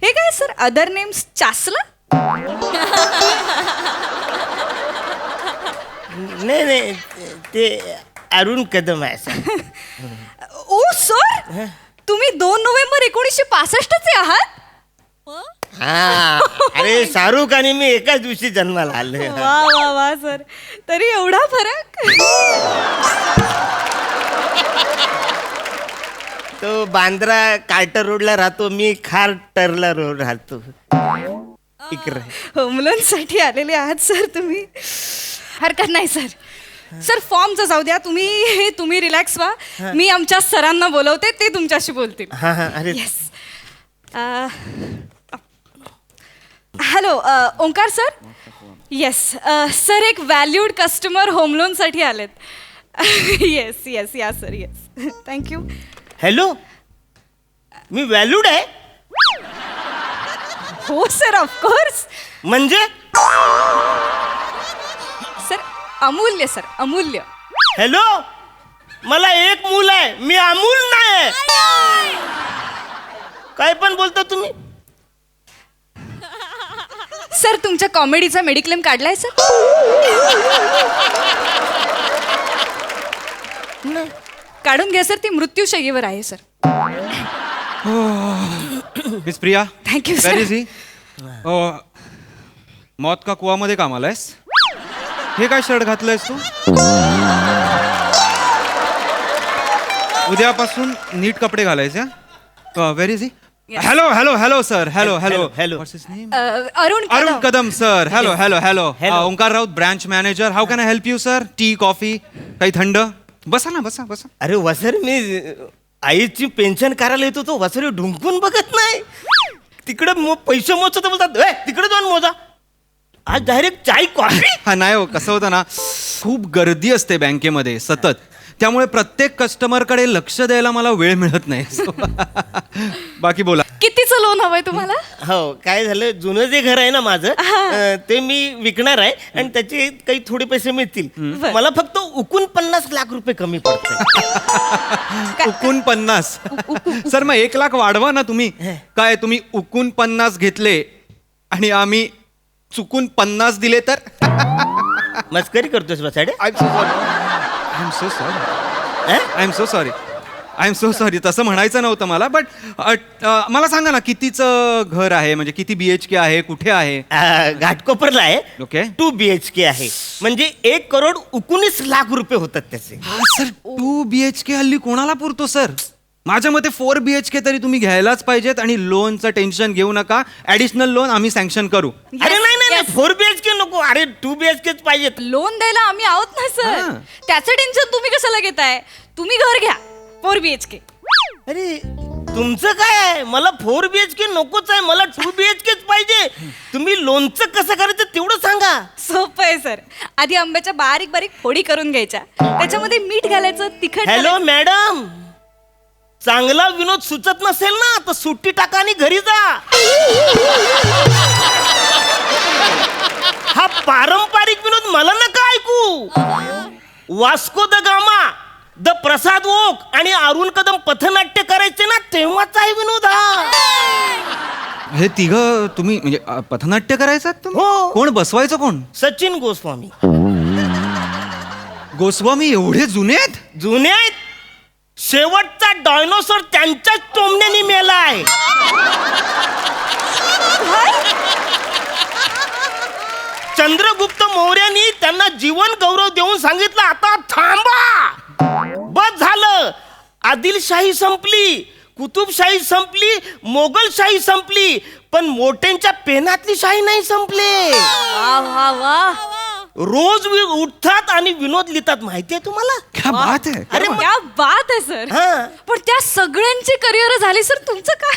हे काय सर, अदर नेम्स चासला? नाही ते अरुण कदम आहे सर. ओ सर, तुम्ही 2 नोव्हेंबर 1965 चे आहात? हा. अरे शाहरुख आणि मी एकाच दिवशी जन्माला आलो. वा वा वा सर. तरी एवढा फरक. तो बांद्रा कार्टर रोडला राहतो, मी खारटरला रोड राहतो. इकडे होम लोन साठी आलेले आहात सर तुम्ही? हरकत नाही सर. सर फॉर्मचं जाऊ द्या. तुम्ही रिलॅक्स व्हा. मी आमच्या सरांना बोलवते, ते तुमच्याशी बोलतील. हा. अरे yes. Hello Omkar sir. Yes sir, एक व्हॅल्यूड कस्टमर होम लोनसाठी आलेत. येस या सर. Yes thank you. हॅलो, मी व्हॅल्यूड आहे? हो सर, ऑफकोर्स. म्हणजे सर अमूल्य सर, अमूल्य. हॅलो, मला एक मूल आहे, मी अमूल नाही. काय पण बोलता तुम्ही? सर तुमच्या कॉमेडीचा मेडिक्लेम काढलाय सर? काढून घ्या सर, ती मृत्यूशय्येवर आहे sir. Miss Priya, thank you where sir. Is he? मौत का कुवामध्ये कामाला आहेस? हे काय शर्ट घातलंयस तू? उद्यापासून नीट कपडे घालायचे. Where is he? Hello sir. Hello. What's his name? Arun Kadam sir. Hello. Omkar Raut, branch manager. How can I help you sir? Tea coffee काही थंड? बसा ना, बसा. अरे वसर, मी आईची पेन्शन करायला येतो, तो वसरी ढुंकून बघत नाही. तिकडे पैसे मोजत बोलतात, तिकडे जाऊन मोजा. आज डायरेक्ट चाय कॉफी. हा नाही हो, कसं होतं ना, खूप गर्दी असते बँकेमध्ये सतत. त्यामुळे प्रत्येक कस्टमरकडे लक्ष द्यायला मला वेळ मिळत नाही. बाकी बोला. कितीचं लोन हवंय तुम्हाला? हो, काय झालं, जुनं जे घर आहे ना माझं, ते मी विकणार आहे आणि त्याचे काही थोडे पैसे मिळतील. मला फक्त उकून 50 लाख रुपये कमी पडतात. उकून 50? सर मग 1 लाख वाढवा ना तुम्ही. काय तुम्ही उकून 50 घेतले आणि आम्ही चुकून 50 दिले तर? मस्करी करतोस बसाडे. I am so sorry. तसं म्हणायचं नव्हतं मला. बट मला सांगा ना, कितीचं घर आहे, म्हणजे किती BHK आहे, कुठे आहे? घाटकोपरला आहे. ओके. 2 BHK आहे, म्हणजे 1,19 लाख रुपये होतात त्याचे. सर 2 BHK हल्ली कोणाला पुरतो सर? माझ्या मते 4 BHK तरी तुम्ही घ्यायलाच पाहिजेत. आणि लोनचं टेन्शन घेऊ नका, ॲडिशनल लोन आम्ही सँक्शन करू. अरे नाही 4 BHK नको. अरे 2 BHK पाहिजेत. लोन द्यायला आम्ही आहोत ना सर. त्याचं टेन्शन तुम्ही कशाला घेताय? तुम्ही घर घ्या 4 BHK. अरे तुमचं काय आहे? मला 4 BHK नकोच आहे, मला 2 BHK पाहिजे. तुम्ही लोनचं कसं करायचं तेवढं सांगा. सोपं आहे सर. आधी आंब्याच्या बारीक बारीक फोडी करून घ्यायच्या, त्याच्यामध्ये मीठ घालायचं, तिखट हॅलो मॅडम, चांगला विनोद सुचत नसेल ना तर सुट्टी टाका आणि घरी जा. हा पारंपरिक विनोद मला नका ऐकू. Vasco da Gama the Prasad Oak आणि अरुण कदम पथनाट्य करायचे ना, तेव्हाच आहे विनोद हा. हे तिघं तुम्ही म्हणजे पथनाट्य करायचं तुम्ही? हो. कोण बसवायचं कोण? सचिन गोस्वामी. गोस्वामी एवढे जुने आहेत? जुने आहेत. शेवटचा डायनोसॉर त्यांच्याच टोमण्याने मेलाय. चंद्रगुप्त मौर्यानी त्यांना जीवन गौरव देऊन सांगितलं, आता थांबा, बस झालं. आदिलशाही संपली, कुतुबशाही संपली, मोगलशाही संपली, पण मोठ्यांच्या पेनातली शाही नाही संपले. वा वा वा. रोज उठतात आणि विनोद लिहितात. माहितीये तुम्हाला? क्या बात आहे. अरे क्या बात आहे सर. हा. पण त्या सगळ्यांची करिअर झाली सर, तुमचं काय?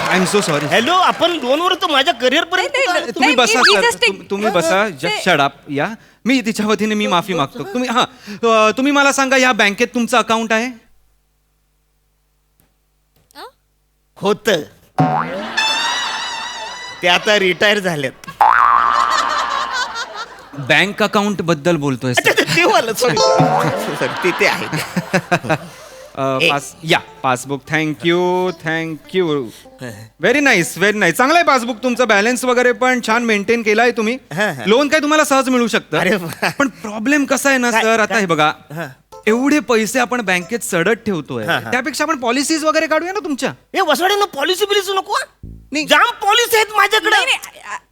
I am so sorry. Hello, आपण लोनवर तर माझ्या करिअर पर्यंत आलो. तुम्ही बसा मी सर, just एक- तुम्ही बसा. Just shut up. या मी तिच्या वतीने मी माफी मागतो. तुम्ही मला सांगा, या बँकेत तुमचं अकाउंट आहे? होत ते आता रिटायर झालेत. बँक अकाउंट बद्दल बोलतोय सर. ते वालं, sorry, ते आहे. या passbook. Thank you. Very nice, very nice. चांगलं आहे पासबुक तुमचं. बॅलन्स वगैरे पण छान मेंटेन केलाय तुम्ही. लोन काय तुम्हाला सहज मिळू अरे शकतं. वा. पण प्रॉब्लेम कसा आहे ना काय- सर, आता हे बघा, हा. एवढे पैसे आपण बँकेत सडत ठेवतोय, हा, हा. त्यापेक्षा आपण पॉलिसीज वगैरे काढूया ना तुमच्या. हे वसवाड्यानं पॉलिसी बिलिसी नको हा? नाही. जाम पॉलिसी आहेत माझ्याकडे.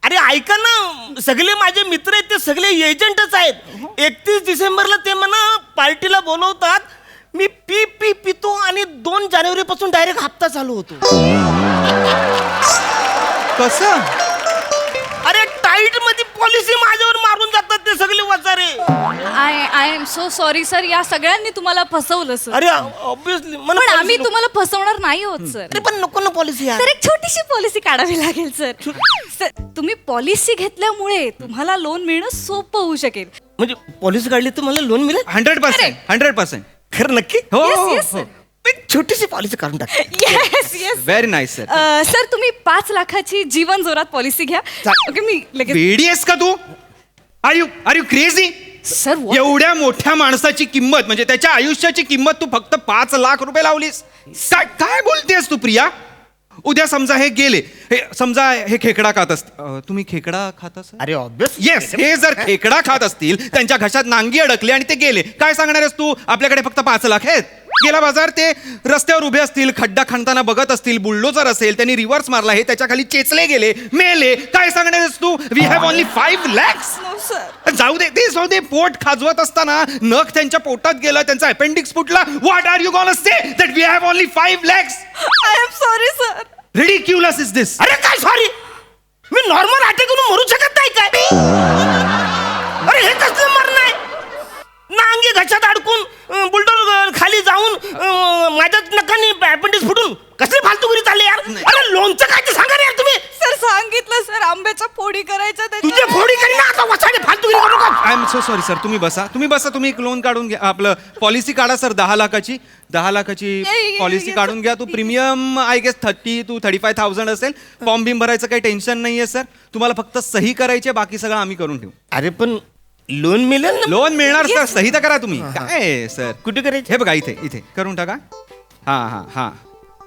अरे ऐका ना, सगळे माझे मित्र आहेत ते सगळे एजंटच आहेत. 31 डिसेंबरला ते म्हणा पार्टीला बोलवतात. मी पितो आणि 2 जानेवारी पासून डायरेक्ट हप्ता चालू होतो. कसं? अरे टाईट मध्ये पॉलिसी माझ्यावर मारून जातात ते सगळे वचारे. I am so sorry sir, या सगळ्यांनी तुम्हाला फसवलं सर. अरे ऑब्विसली पण आम्ही तुम्हाला फसवणार नाही होत सर. पण नको ना पॉलिसी यार. तर एक छोटीशी पॉलिसी काढावी लागेल सर. सर, तुम्ही पॉलिसी घेतल्यामुळे तुम्हाला लोन मिळणं सोपं होऊ शकेल. म्हणजे पॉलिसी काढली तर मला लोन मिळेल? 100%. खरं नक्की? हो Yes, yes, sir. एक छोटीशी पॉलिसी काढून टाक. Yes yes. Very nice sir. Sir, तुम्ही 5 लाखाची जीवन जोरात पॉलिसी घ्या. ओके, मी लगेच. वेडीएस का तू? Are you crazy? Sir, what? एवढ्या मोठ्या माणसाची किंमत, म्हणजे त्याच्या आयुष्याची किंमत तू फक्त 5 लाख रुपये लावलीस? काय बोलतेस तू प्रिया? उद्या समजा हे गेले, समजा हे खेकडा खात असतील. तुम्ही खेकडा खाता सर? अरे ऑब्विस. येस, हे जर खेकडा खात असतील, त्यांच्या घशात नांगी अडकली आणि ते गेले, काय सांगणार आहेस तू? आपल्याकडे फक्त 5 लाख आहेत. गेला बाजार, ते रस्त्यावर उभे असतील, खड्डा खणताना बघत असतील, बुलडोजर असेल, त्यांनी रिव्हर्स मारला, हे त्याच्या खाली चेचले गेले, मेले, काय सांगणार आहेस तू? We have only 5 lakhs. जाऊ दे, ते जाऊ दे. पोट खाजवत असताना नख त्यांच्या पोटात गेलं, त्यांचा अपेंडिक्स फुटला. What are you gonna say that we have only 5 lakhs? I am sorry sir. Ridiculous is this. अरे काय सॉरी? मी नॉर्मल अटॅक करून मरू शकत नाही काय? अरे हे कसलं मरण आहे? नांगी घशात अडकून बुलडोर खाली जाऊन माझ्या नकानी अपेंडिक्स फुटून कसली फालतूगिरी चालली यार? अरे लोनचं काय ते सांगा रे यार तुम्ही. सर, सांगितलं सर, आंब्याच्या फोडी करायच्या तुझे फोडी करी ना आता वसाडे फालतूगिरी करू नका. I am so sorry sir. तुम्ही बसा. तुम्ही एक लोन काढून घ्या. आपलं पॉलिसी काढा सर. 10 लाखाची ये, पॉलिसी काढून घ्या. तू प्रीमियम आय गेस 30 to 35,000 असेल. फॉर्म बिम भरायचं काही टेन्शन नाहीये सर. तुम्हाला फक्त सही करायची, बाकी सगळं आम्ही करून ठेवू. अरे पण लोन मिळेल ना? लोन मिळणार सर. सही तर करा तुम्ही. काय सर? कुठे करायचे? हे बघा, इथे करून टाका. हा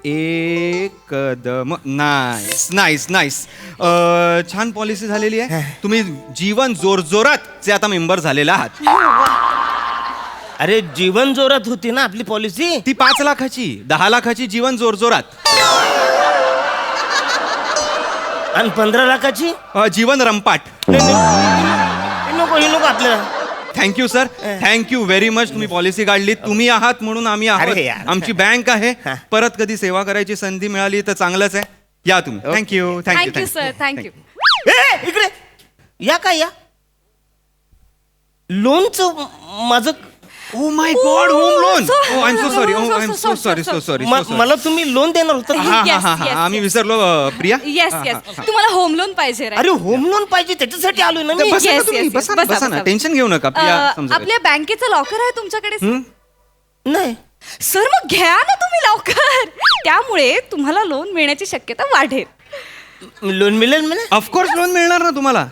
एकदम नाईस. छान पॉलिसी झालेली आहे. तुम्ही जीवन जोरजोरात चे आता मेंबर झालेला आहात. अरे जीवन जोरात होती ना आपली पॉलिसी. ती 5 लाखाची, 10 लाखाची जीवन जोरजोरात. आणि 15 लाखाची जीवन रंपाट. हे नको आपल्याला. Thank you sir. Thank you very much. तुम्ही पॉलिसी काढली. तुम्ही आहात म्हणून आम्ही अरे आहोत. यार. आमची बँक आहे. परत कधी सेवा करायची संधी मिळाली तर चांगलंच आहे. या तुम्ही. थँक्यू. Thank you sir, thank you. ए इकडे या. काय या लोनचं माझं? Oh my god, home loan. I am so sorry. मला तुम्ही लोन देणार होता. Yes, yes, आम्ही विसरलो प्रिया. Yes yes. तुम्हाला होम लोन पाहिजे right? अरे होम लोन पाहिजे त्याच्यासाठी आलोय ना मी. बसा ना Yes, तुम्ही. yes, बसा बसा, बसा ना. बसा. टेन्शन घेऊ नका प्रिया. समजा आपल्या बँकेचं लॉकर आहे तुमच्याकडे sir? नाही सर, मग घ्या ना तुम्ही लॉकर. त्यामुळे तुम्हाला लोन मिळण्याची शक्यता वाढेल. लोन मिळेल मला? ऑफकोर्स लोन मिळणार ना तुम्हाला.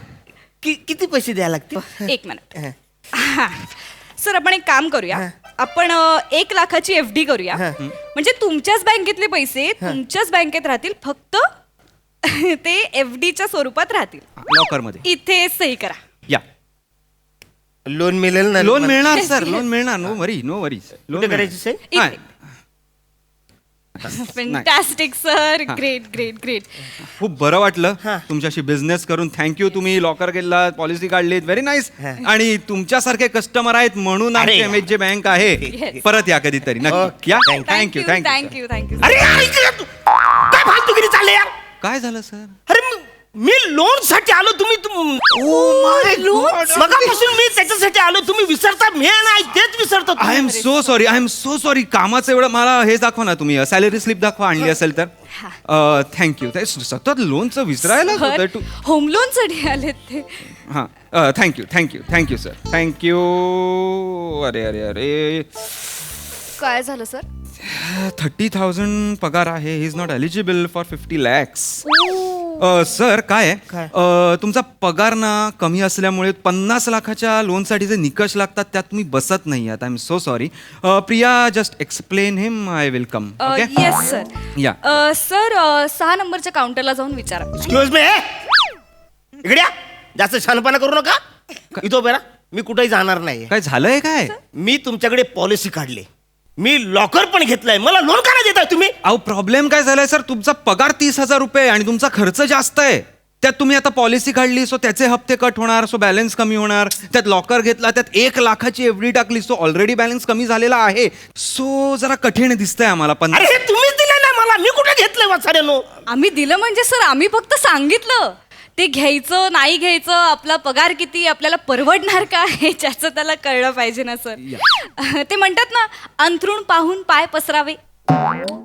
किती पैसे द्यायला लागतील? 1 मिनिट. हा सर आपण एक काम करूया आपण 1 लाखाची FD करूया म्हणजे तुमच्याच बँकेतले पैसे तुमच्याच बँकेत राहतील फक्त ते FDच्या स्वरूपात राहतील. लॉकर मध्ये इथे सही करा. या लोन मिळेल ना? लोन मिळणार सर, लोन मिळणार. नो वरी, नो वरीज. कुठे करायची सही? इथे. Fantastic sir, great great great. खूप बरं वाटलं तुमच्याशी बिझनेस करून. थँक्यू. तुम्ही लॉकर गेला, पॉलिसी काढलीत, व्हेरी नाईस. आणि तुमच्यासारखे कस्टमर आहेत म्हणून आमची MHJ बँक आहे. परत या कधीतरी नक्की या. Thank you thank you. Thank you thank you. अरे यार, इकडे तू. काय फालतूगिरी चालले यार? काय झालं सर? अरे मी लोन साठी आलो, तुम्ही मगापासून मी त्याच्यासाठी आलो, तुम्ही विसरता. मी नाही तेच विसरतो. I am so sorry, I am so sorry. कामाचं एवढं मला हे दाखवा ना तुम्ही, सॅलरी स्लिप दाखवा आणली असेल तर. थँक्यू. सतत लोनचं विसरायला होतं. होम लोन साठी आलेत ते. हां thank you thank you thank you sir, thank you. अरे अरे अरे, काय झालं सर? 30,000 पगार आहे. He is not eligible for 50 lakhs. Sir काय आहे, तुमचा पगार ना कमी असल्यामुळे 50 लाखाच्या लोनसाठी जे निकष लागतात त्यात तुम्ही बसत नाही आहात. I am so sorry. Priya, just explain him. I will come. Yes sir. या सर 6 नंबरच्या काउंटरला जाऊन विचारा. एक्सक्यूज मी, इकडे या. जास्त छानपणा करू नका. इथं बेरा, मी कुठेही जाणार नाही. काय झालंय काय? मी तुमच्याकडे पॉलिसी काढली, मी लॉकर पण घेतलाय, मला लोन का नाही देताय तुम्ही? अहो प्रॉब्लेम काय झालाय सर, तुमचा पगार 30,000 रुपये आणि तुमचा खर्च जास्त आहे. त्यात तुम्ही आता पॉलिसी काढली, सो त्याचे हप्ते कट होणार, सो बॅलन्स कमी होणार. त्यात लॉकर घेतला, त्यात 1 लाखाची FD टाकली, सो ऑलरेडी बॅलन्स कमी झालेला आहे. सो जरा कठीण दिसतंय आम्हाला. पण अरे हे तुम्हीच दिले ना मला, मी कुठे घेतलंय वाचाड्यानो? आम्ही दिलं म्हणजे सर आम्ही फक्त सांगितलं ते घ्यायचं नाही घ्यायचं, आपला पगार किती, आपल्याला परवडणार का हे ज्याचं त्याला कळलं पाहिजे ना सर. ते म्हणतात ना, अंथरूण पाहून पाय पसरावे.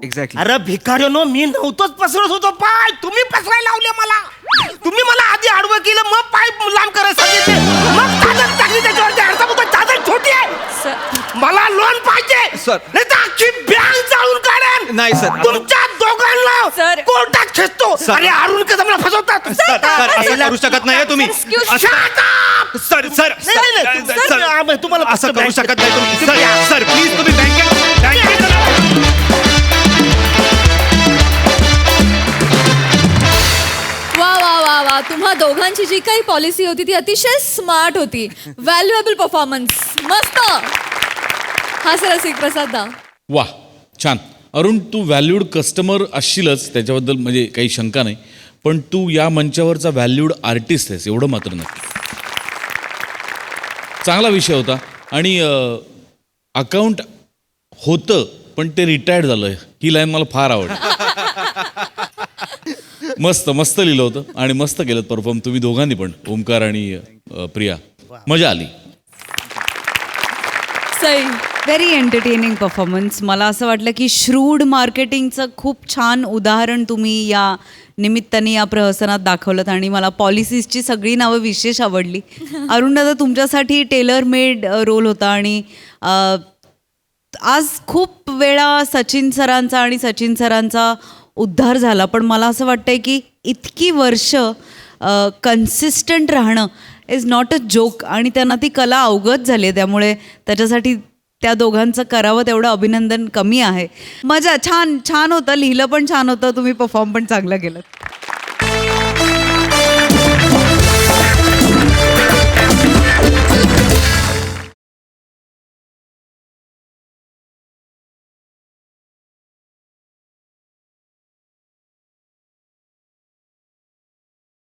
एक्झॅक्टली. अरे भिकाऱ्यानो, मी नव्हतोच पसरत होतो पाय, तुम्ही पसरायला लावले मला. तुम्ही मला आधी आडवं केलं, मग पाय लांब करायला सांगितले, मग चादर टाकली त्याच्यावरती. अर्थात चादर छोटी आहे. मला लोन पाहिजे सर. नाही तर अख्खी बँक जाळून काढेन. नाही सर. तुमच्या दोघांना सर. कोर्टात खेचतो. अरे अरुण कसं मला फसवतात. असं करू शकत नाही तुम्ही. Shut up! सर सर नाही, नाही, सर, तुम्हाला असं फक्त करू बँकेत- शकत नाही तुम्ही. सर सर प्लीज तुम्ही बँकेत वा वा वा वा, तुम्हा दोघांची जी काही पॉलिसी होती ती अतिशय स्मार्ट होती. व्हॅल्युएबल परफॉर्मन्स, मस्त. हा सर रसिक प्रसाद दा. वा, छान. अरुण, तू व्हॅल्यूड कस्टमर असशीलच, त्याच्याबद्दल म्हणजे काही शंका नाही. पण तू या मंचावरचा व्हॅल्यूड आर्टिस्ट आहेस, एवढं मात्र नक्की. चांगला विषय होता. आणि अकाउंट होतं पण ते रिटायर्ड झालं, ही लाईन मला फार आवडली. मस्त मस्त लिहिलं होतं आणि मस्त केलं परफॉर्म तुम्ही दोघांनी पण, ओमकार आणि प्रिया. मजा आली. सई. Very entertaining performance. मला असं वाटलं की श्रूड मार्केटिंगचं खूप छान उदाहरण तुम्ही या निमित्ताने या प्रहसनात दाखवलं. आणि मला पॉलिसीजची सगळी नावं विशेष आवडली. अरुण दादा, तुमच्यासाठी टेलर मेड रोल होता. आणि आज खूप वेळा सचिन सरांचा उद्धार झाला. पण मला असं वाटतंय की इतकी वर्ष कन्सिस्टंट राहणं इज नॉट अ जोक. आणि त्यांना ती कला अवगत झाली आहे, त्यामुळे त्याच्यासाठी त्या दोघांचं करावं तेवढं अभिनंदन कमी आहे. मजा. छान छान होतं, लिहिलं पण छान होतं, तुम्ही परफॉर्म पण चांगलं केलं.